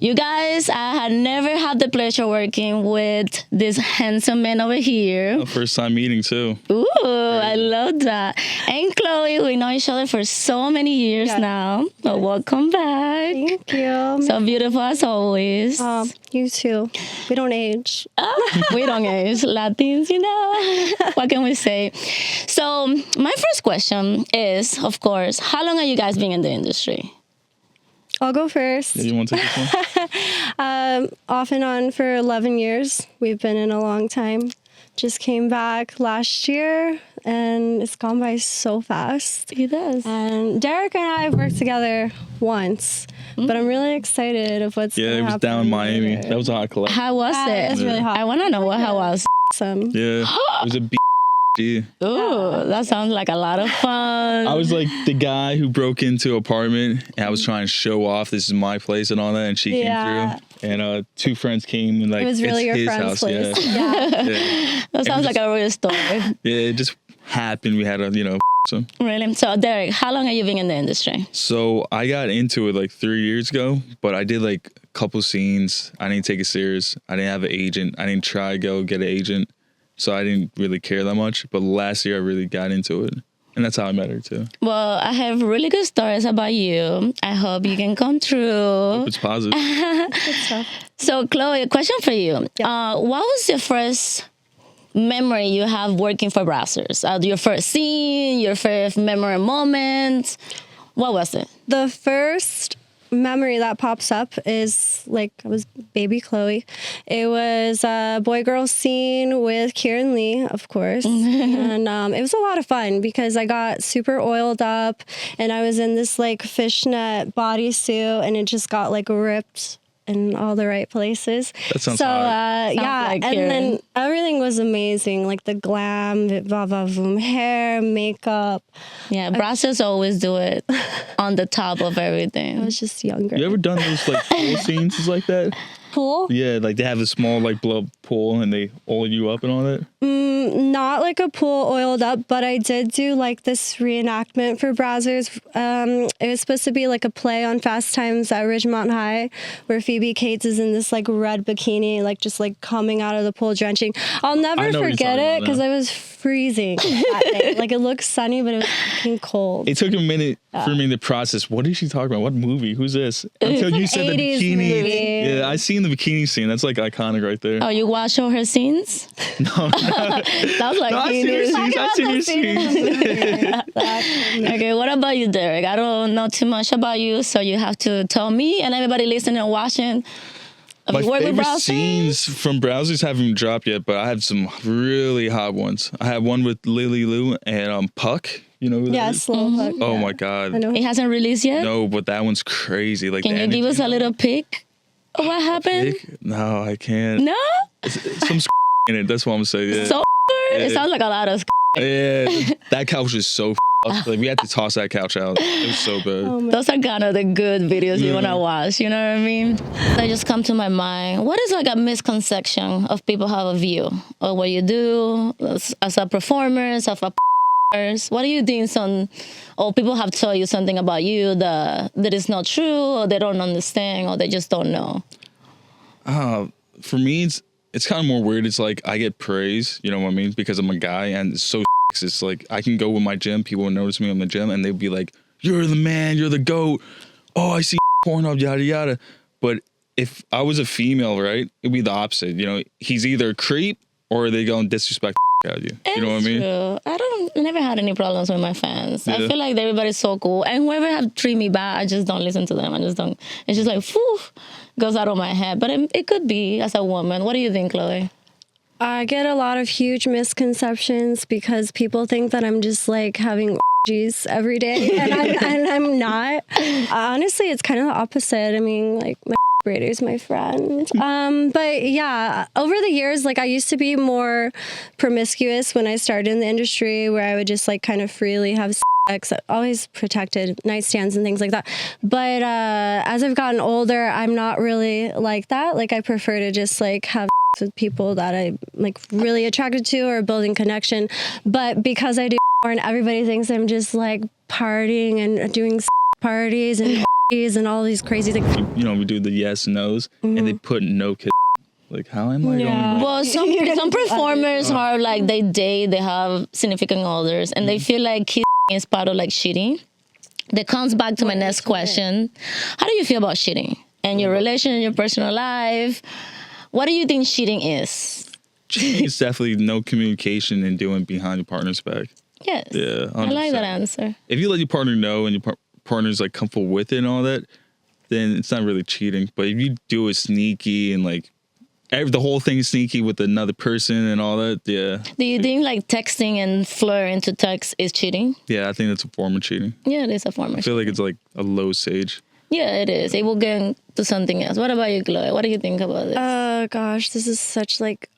You guys, I had never had the pleasure working with this handsome man over here. First time meeting too. Ooh, I love that. And Chloe, we know each other for so many years now. So welcome back. Thank you. So beautiful as always. You too. We don't age. We don't age. Latins, you know. What can we say? So my first question is, of course, how long have you guys been in the industry? I'll go first. Yeah, you want to take this one? Off and on for 11 years. We've been in a long time. Just came back last year, and it's gone by so fast. He does. And Derek and I have worked together once, but I'm really excited of what's going to happen. Yeah, it was down in Miami. later. That was a hot collab. How was it? It was really hot. I want to know how it was. Awesome. Yeah, it was a B. Ooh, that sounds like a lot of fun. I was like the guy who broke into an apartment, and I was trying to show off this is my place and all that, and she came through, and two friends came, and like It was really it's your his friend's house. place. Yeah. Yeah. That sounds like a real story. Yeah, it just happened. We had a so. Really? So, Derek, how long have you been in the industry? So I got into it like 3 years ago, but I did like a couple scenes. I didn't take it serious. I didn't have an agent. I didn't try to go get an agent. So I didn't really care that much. But last year I really got into it. And that's how I met her too. Well, I have really good stories about you. I hope you can come true. Hope it's positive. Good stuff. So, Chloe, a question for you. Yeah. What was your first memory you have working for Brazzers? Your first scene, your first memory moment? What was it? The first memory that pops up is like I was baby Chloe. It was a boy-girl scene with Kieran Lee, of course. And it was a lot of fun because I got super oiled up and I was in this like fishnet bodysuit and it just got like ripped in all the right places. That sounds so hot. yeah, like and Kieran. then everything was amazing, like the glam, the va-va-voom hair, makeup. Yeah, Brazzers always do it on the top of everything. I was just younger. You ever done those like pool scenes like that? Pool? Yeah, like they have a small like blow up pool and they oil you up and all that. Not like a pool oiled up, but I did do like this reenactment for Brazzers. It was supposed to be like a play on Fast Times at Ridgemont High, where Phoebe Cates is in this like red bikini, like just like coming out of the pool drenching. I'll never I know what you're forget talking it about because now. I was freezing that day. Like it looked sunny, but it was fucking cold. It took a minute for me to process. What is she talking about? What movie? Who's this? Until you said the 80s bikini. movie. Yeah, I seen the bikini scene. That's like iconic right there. Oh, you watch all her scenes? No, Sounds like I've seen your scenes. I've seen your scenes. Okay, what about you, Derek? I don't know too much about you, so you have to tell me and everybody listening and watching. My You work with favorite Brazzers? scenes from Brazzers haven't dropped yet, but I have some really hot ones. I have one with Lily Lou and Puck. You know who that Yes, is? little hook. Oh yeah. my God. I know. It hasn't released yet? No, but that one's crazy. Like, Can the you give us energy. a little peek of what happened? No, I can't. No? Some in it. That's what I'm saying. Yeah. So it sounds like a lot of Yeah, that couch is so like we had to toss that couch out. It was so bad. Oh, man. Those are kind of the good videos you want to watch, you know what I mean? They just come to my mind. What is like a misconception of people have of you or what you do as a performer, as a what do you think or people have told you something about you that is not true or they don't understand or they just don't know? For me, it's kind of more weird. It's like I get praise, you know what I mean? Because I'm a guy and it's so it's like I can go with my gym, people will notice me in the gym and they'd be like, you're the man, you're the GOAT. Oh, I see Pornhub, yada, yada. But if I was a female, right, it'd be the opposite. You know, he's either a creep or they go and disrespect out of you. You know what I mean? True. I never had any problems with my fans. I Yeah. feel like everybody's so cool. And whoever have treated me bad, I just don't listen to them. I just don't. It's just like, whew, goes out of my head. But it could be as a woman. What do you think, Chloe? I get a lot of huge misconceptions because people think that I'm just like having orgies every day, and I'm not. Honestly, it's kind of the opposite. I mean, like my is my friend. But yeah, over the years, like I used to be more promiscuous when I started in the industry, where I would just like kind of freely have sex, always protected nightstands and things like that. But as I've gotten older, I'm not really like that. Like I prefer to just like have with people that I'm like really attracted to or building connection. But because I do porn, everybody thinks I'm just like partying and doing parties and and all these crazy things. You know, we do the yes, no's, and they put no kiss. Like, how am I going? Well, some performers are like, they date, they have significant others, and they feel like kissing is part of like cheating. That comes back to my next question. How do you feel about cheating? And your relation, your personal life? What do you think cheating is? Cheating is definitely no communication and doing behind your partner's back. Yes. Yeah, 100%. I like that answer. If you let your partner know and your partner's like comfortable with it and all that, then it's not really cheating. But if you do it sneaky and like the whole thing is sneaky with another person and all that, yeah. Do you think like texting and flirting to text is cheating? Yeah, I think that's a form of cheating. Yeah, it is a form of I feel like it's like a low stage. Yeah, it is. It will get into something else. What about you, Chloe? What do you think about this? Gosh, this is such like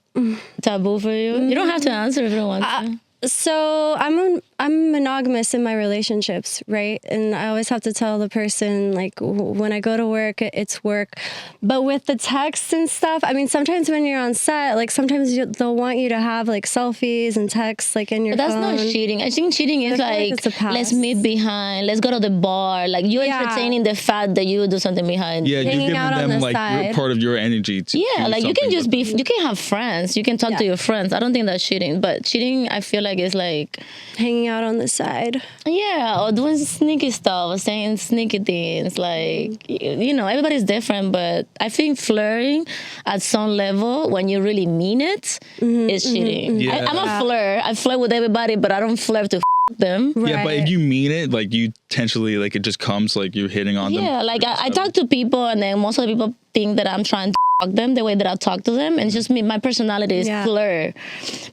Taboo for you? You don't have to answer if you don't want to. So I'm monogamous in my relationships, right? And I always have to tell the person, like, when I go to work, it's work. But with the texts and stuff, I mean, sometimes when you're on set, like, sometimes they'll want you to have, like, selfies and texts, like, in your But that's phone. not cheating. I think cheating is like it's a pass. let's meet behind, let's go to the bar. Like, you're entertaining the fact that you do something behind. Yeah, you're Hanging giving out on them the like side. part of your energy to Yeah, do like you can something just with be, you can have friends, you can talk to your friends. I don't think that's cheating, but cheating, I feel like, is like, Hanging out on the side. yeah, or doing sneaky stuff, or saying sneaky things. Like, you know, everybody's different, but I think flirting at some level, when you really mean it, is cheating. Yeah. I'm a flirt. I flirt with everybody, but I don't flirt to them. Yeah, but if Right. you mean it, like you intentionally, like it just comes like you're hitting on them. Yeah, like I talk to people, and then most of the people think that I'm trying to fuck them the way that I talk to them, and it's just me. My personality is flirt,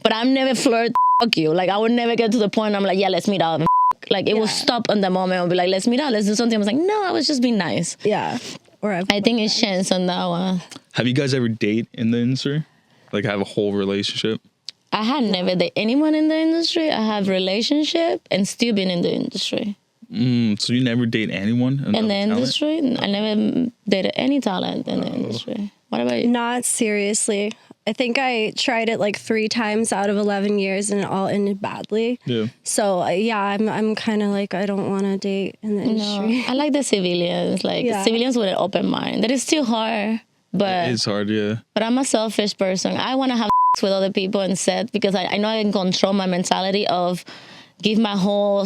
but I'm never flirt to fuck you. Like, I would never get to the point I'm like, yeah, let's meet up. And like, it will stop on the moment. I'll be like, let's meet up, let's do something. I was like, no, I was just being nice. Yeah. Or I think it's chance on that one. Have you guys ever date in the industry? Like have a whole relationship? I had never dated anyone in the industry. I have relationship and still been in the industry. So you never date anyone In the talent? industry, I never dated any talent in the industry. What about you? Not seriously. I think I tried it like 3 times out of 11 years and it all ended badly. Yeah. So yeah, I'm kind of like, I don't want to date in the industry. No, I like the civilians. Like, civilians with an open mind. That is still hard, but It's hard, yeah. But I'm a selfish person. I want to have with other people in set because I know I can control my mentality of give my whole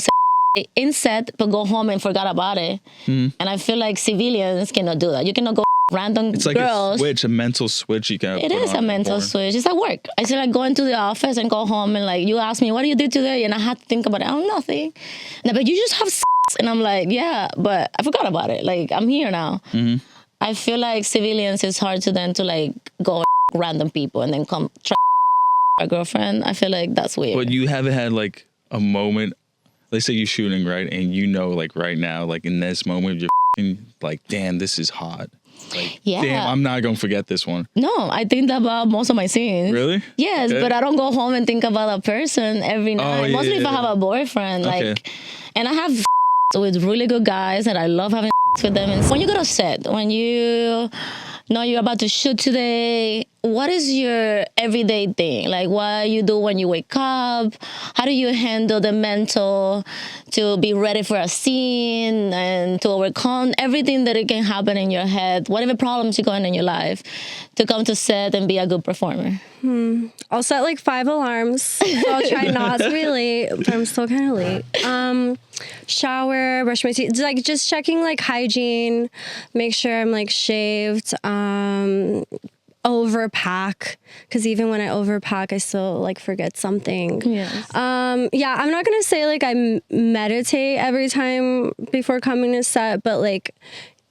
in set, but go home and forget about it. And I feel like civilians cannot do that. You cannot go random It's like girls. a switch, a mental switch you can It is a mental switch. It's like work. I still like going to the office and go home and like, you ask me, what do you do today? And I had to think about it. Oh, nothing. And but you just have sex. And I'm like, yeah, but I forgot about it. Like, I'm here now. I feel like civilians, it's hard to then to like go random people and then come try a girlfriend. I feel like that's weird. But you haven't had like a moment, let's say you're shooting, right? And you know, like right now, like in this moment, you're like, damn, this is hot. Like, Yeah. damn, I'm not going to forget this one. No, I think about most of my scenes. Really? Yes, Okay. but I don't go home and think about a person every night. yeah, Mostly if I yeah. have a boyfriend. Okay. Like, and I have with really good guys and I love having with them. And when you go to set, when you know you're about to shoot today, what is your everyday thing? Like, what you do when you wake up? How do you handle the mental to be ready for a scene and to overcome everything that it can happen in your head, whatever problems you're going in your life, to come to set and be a good performer? I'll set like 5 alarms. So I'll try not to be late, but I'm still kind of late. Shower, brush my teeth, like just checking like hygiene, make sure I'm like shaved. Overpack, because even when I overpack, I still like forget something. Yes. Yeah, I'm not gonna say like I meditate every time before coming to set, but like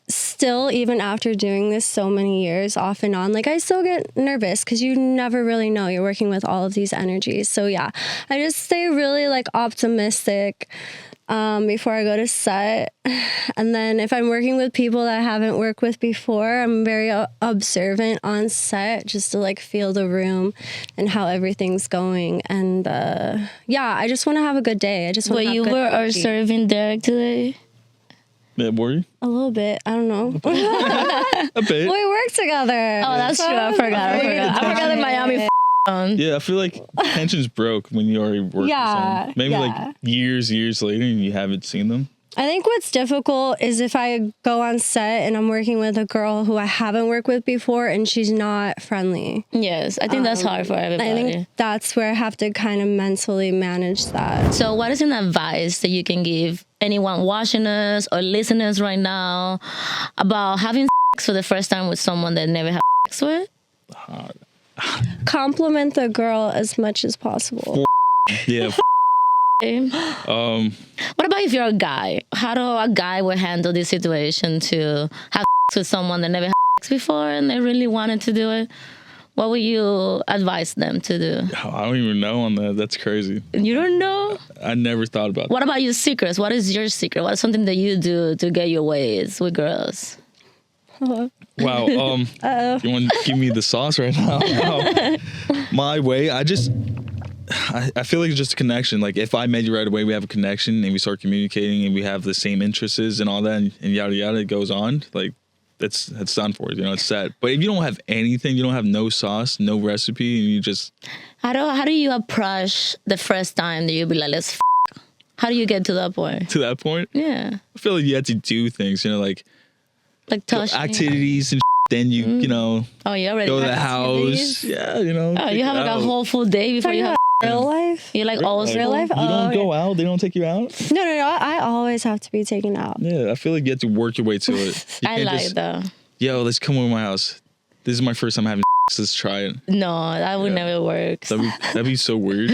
still, even after doing this so many years off and on, like I still get nervous because you never really know. You're working with all of these energies. So yeah, I just stay really like optimistic before I go to set. And then if I'm working with people that I haven't worked with before, I'm very observant on set just to like feel the room and how everything's going. And yeah, I just want to have a good day. I just want But to have you good were energy. serving Derek today? Yeah, were you? A little bit. I don't know. A bit. We work together. Oh, that's true. I forgot. I forgot that Miami on. Yeah, I feel like tensions broke when you already worked with Yeah, someone. Maybe yeah. like years later and you haven't seen them. I think what's difficult is if I go on set and I'm working with a girl who I haven't worked with before and she's not friendly. Yes, I think that's hard for everybody. I think that's where I have to kind of mentally manage that. So what is an advice that you can give anyone watching us or listening us right now about having sex for the first time with someone that never had sex with? Compliment the girl as much as possible. Yeah. What about if you're a guy? How do a guy would handle this situation to have sex with someone that never had sex before and they really wanted to do it? What would you advise them to do? I don't even know on that. That's crazy. You don't know? I never thought about What about your secrets? What is your secret? What is something that you do to get your ways with girls? that. Wow. You want to give me the sauce right now? Wow. My way, I feel like it's just a connection. Like if I met you right away, we have a connection and we start communicating and we have the same interests and all that and yada yada, it goes on. Like that's done for it. It's set. But if you don't have anything, you don't have no sauce, no recipe, and you just How do you approach the first time that you be like, let's f-? How do you get to that point? to that point, Yeah. I feel like you have to do things, like touch activities and then you Oh, you already go to have the house. activities? Yeah, Oh, you have like a whole full day before you have Real life? you like old Real life? You don't Oh, go out. They don't take you out. No. I always have to be taken out. Yeah, I feel like you have to work your way to it. You I can't like just, that. Yo, let's come over to my house. This is my first time having sex. Let's try it. No, that would never work. That'd be so weird.